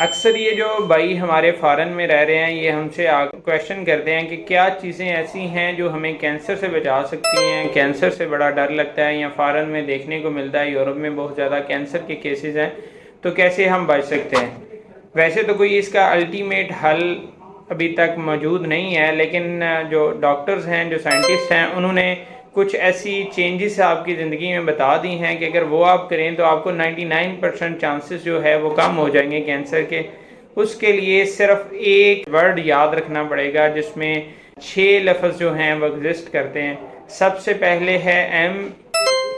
اکثر یہ جو بھائی ہمارے فارن میں رہ رہے ہیں یہ ہم سے کویشچن کرتے ہیں کہ کیا چیزیں ایسی ہیں جو ہمیں کینسر سے بچا سکتی ہیں، کینسر سے بڑا ڈر لگتا ہے، یا فارن میں دیکھنے کو ملتا ہے یورپ میں بہت زیادہ کینسر کے کیسز ہیں، تو کیسے ہم بچ سکتے ہیں؟ ویسے تو کوئی اس کا الٹیمیٹ حل ابھی تک موجود نہیں ہے، لیکن جو ڈاکٹرز ہیں، جو سائنٹسٹ ہیں، انہوں نے کچھ ایسی چینجز آپ کی زندگی میں بتا دی ہیں کہ اگر وہ آپ کریں تو آپ کو 99% چانسز جو ہے وہ کم ہو جائیں گے کینسر کے۔ اس کے لیے صرف ایک ورڈ یاد رکھنا پڑے گا جس میں 6 لفظ جو ہیں وہ ایگزسٹ کرتے ہیں۔ سب سے پہلے ہے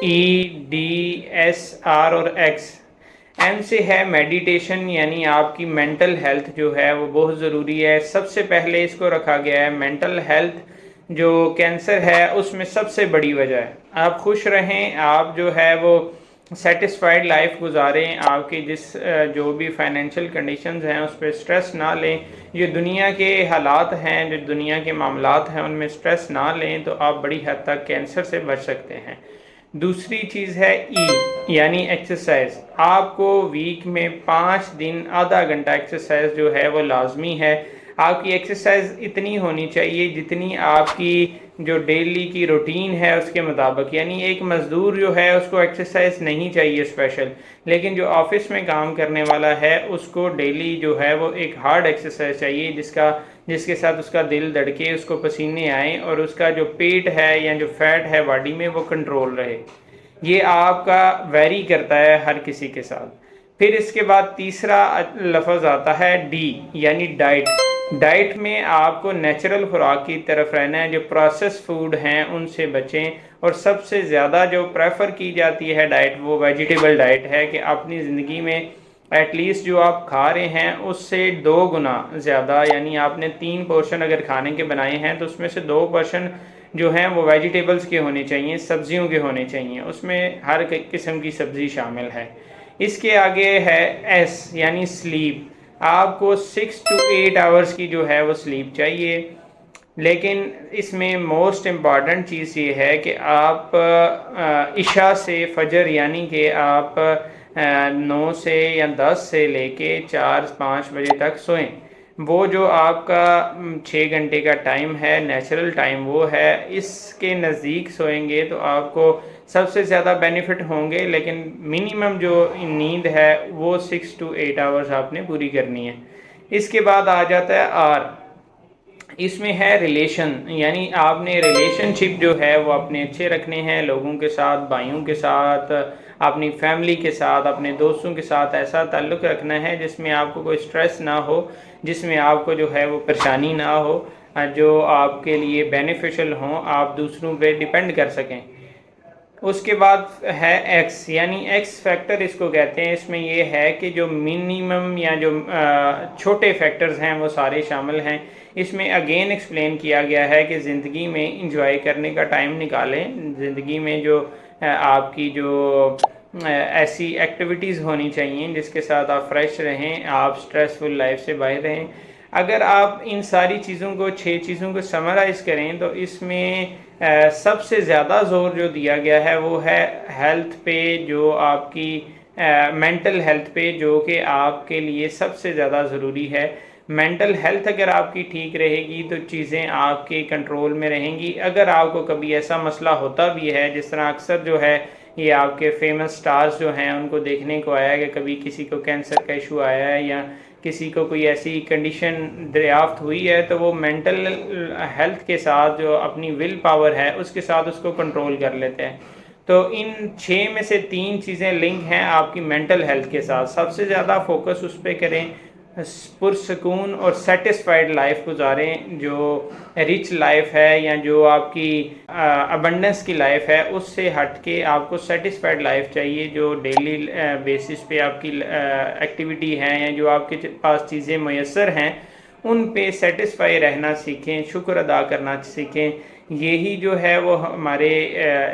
MEDSR اور ایکس۔ ایم سے ہے میڈیٹیشن، یعنی آپ کی مینٹل ہیلتھ جو ہے وہ بہت ضروری ہے۔ سب سے پہلے اس کو رکھا گیا ہے مینٹل ہیلتھ، جو کینسر ہے اس میں سب سے بڑی وجہ ہے۔ آپ خوش رہیں، آپ جو ہے وہ سیٹسفائیڈ لائف گزاریں، آپ کی جو بھی فائنینشیل کنڈیشنز ہیں اس پہ سٹریس نہ لیں، جو دنیا کے حالات ہیں، جو دنیا کے معاملات ہیں ان میں سٹریس نہ لیں، تو آپ بڑی حد تک کینسر سے بچ سکتے ہیں۔ دوسری چیز ہے یعنی ایکسرسائز۔ آپ کو ویک میں 5 دن آدھا گھنٹہ ایکسرسائز جو ہے وہ لازمی ہے۔ آپ کی ایکسرسائز اتنی ہونی چاہیے جتنی آپ کی جو ڈیلی کی روٹین ہے اس کے مطابق، یعنی ایک مزدور جو ہے اس کو ایکسرسائز نہیں چاہیے اسپیشل، لیکن جو آفس میں کام کرنے والا ہے اس کو ڈیلی جو ہے وہ ایک ہارڈ ایکسرسائز چاہیے، جس کے ساتھ اس کا دل دھڑکے، اس کو پسینے آئیں، اور اس کا جو پیٹ ہے یا جو فیٹ ہے باڈی میں وہ کنٹرول رہے۔ یہ آپ کا ویری کرتا ہے ہر کسی کے ساتھ۔ پھر اس کے بعد تیسرا لفظ آتا ہے ڈی، یعنی ڈائٹ۔ ڈائٹ میں آپ کو نیچرل خوراک کی طرف رہنا ہے، جو پروسیس فوڈ ہیں ان سے بچیں، اور سب سے زیادہ جو پریفر کی جاتی ہے ڈائٹ وہ ویجیٹیبل ڈائٹ ہے، کہ اپنی زندگی میں ایٹ لیسٹ جو آپ کھا رہے ہیں اس سے 2 گنا زیادہ، یعنی آپ نے 3 پورشن اگر کھانے کے بنائے ہیں تو اس میں سے 2 پورشن جو ہیں وہ ویجیٹیبلز کے ہونے چاہیے، سبزیوں کے ہونے چاہیے، اس میں ہر قسم کی سبزی شامل ہے۔ اس کے آگے ہے ایس، یعنی سلیپ۔ آپ کو 6 to 8 آورز کی جو ہے وہ سلیپ چاہیے، لیکن اس میں موسٹ امپارٹنٹ چیز یہ ہے کہ آپ عشاء سے فجر، یعنی کہ آپ 9 سے یا 10 سے لے کے 4-5 بجے تک سوئیں۔ وہ جو آپ کا 6 گھنٹے کا ٹائم ہے، نیچرل ٹائم وہ ہے، اس کے نزدیک سوئیں گے تو آپ کو سب سے زیادہ بینیفٹ ہوں گے، لیکن منیمم جو نیند ہے وہ 6 to 8 آورز آپ نے پوری کرنی ہے۔ اس کے بعد آ جاتا ہے آر، اس میں ہے ریلیشن، یعنی آپ نے ریلیشن شپ جو ہے وہ اپنے اچھے رکھنے ہیں، لوگوں کے ساتھ، بھائیوں کے ساتھ، اپنی فیملی کے ساتھ، اپنے دوستوں کے ساتھ ایسا تعلق رکھنا ہے جس میں آپ کو کوئی سٹریس نہ ہو، جس میں آپ کو جو ہے وہ پریشانی نہ ہو، جو آپ کے لیے بینیفیشل ہوں، آپ دوسروں پہ ڈیپینڈ کر سکیں۔ اس کے بعد ہے ایکس، یعنی ایکس فیکٹر اس کو کہتے ہیں۔ اس میں یہ ہے کہ جو منیمم یا جو چھوٹے فیکٹرز ہیں وہ سارے شامل ہیں۔ اس میں اگین ایکسپلین کیا گیا ہے کہ زندگی میں انجوائے کرنے کا ٹائم نکالیں، زندگی میں جو آپ کی جو ایسی ایکٹیویٹیز ہونی چاہیے جس کے ساتھ آپ فریش رہیں، آپ سٹریسفل لائف سے باہر رہیں۔ اگر آپ ان ساری چیزوں کو، 6 چیزوں کو سمرائز کریں تو اس میں سب سے زیادہ زور جو دیا گیا ہے وہ ہے ہیلتھ پہ، جو آپ کی مینٹل ہیلتھ پہ، جو کہ آپ کے لیے سب سے زیادہ ضروری ہے۔ مینٹل ہیلتھ اگر آپ کی ٹھیک رہے گی تو چیزیں آپ کے کنٹرول میں رہیں گی۔ اگر آپ کو کبھی ایسا مسئلہ ہوتا بھی ہے، جس طرح اکثر جو ہے یہ آپ کے فیمس سٹارز جو ہیں ان کو دیکھنے کو آیا ہے کہ کبھی کسی کو کینسر کا ایشو آیا ہے یا کسی کو کوئی ایسی کنڈیشن دریافت ہوئی ہے، تو وہ مینٹل ہیلتھ کے ساتھ جو اپنی ول پاور ہے اس کے ساتھ اس کو کنٹرول کر لیتے ہیں۔ تو ان 6 میں سے 3 چیزیں لنک ہیں آپ کی مینٹل ہیلتھ کے ساتھ۔ سب سے زیادہ فوکس اس پہ کریں، پرسکون اور سیٹسفائیڈ لائف گزاریں، جو رچ لائف ہے یا جو آپ کی ابنڈنس کی لائف ہے اس سے ہٹ کے آپ کو سیٹسفائیڈ لائف چاہیے، جو ڈیلی بیسس پہ آپ کی ایکٹیویٹی ہیں یا جو آپ کے پاس چیزیں میسر ہیں ان پہ سیٹسفائی رہنا سیکھیں، شکر ادا کرنا سیکھیں۔ یہی جو ہے وہ ہمارے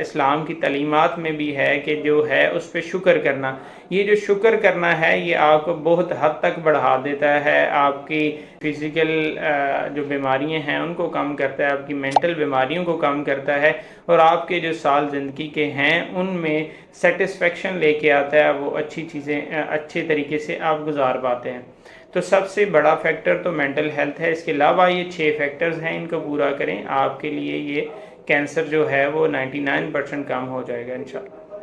اسلام کی تعلیمات میں بھی ہے کہ جو ہے اس پہ شکر کرنا۔ یہ جو شکر کرنا ہے یہ آپ کو بہت حد تک بڑھا دیتا ہے، آپ کی فزیکل جو بیماریاں ہیں ان کو کم کرتا ہے، آپ کی مینٹل بیماریوں کو کم کرتا ہے، اور آپ کے جو سال زندگی کے ہیں ان میں سیٹسفیکشن لے کے آتا ہے، وہ اچھی چیزیں اچھے طریقے سے آپ گزار پاتے ہیں۔ تو سب سے بڑا فیکٹر تو مینٹل ہیلتھ ہے. اس کے علاوہ یہ 6 فیکٹرز ہیں, ان کو پورا کریں, آپ کے لیے یہ کینسر جو ہے وہ 99% کم ہو جائے گا انشاءاللہ.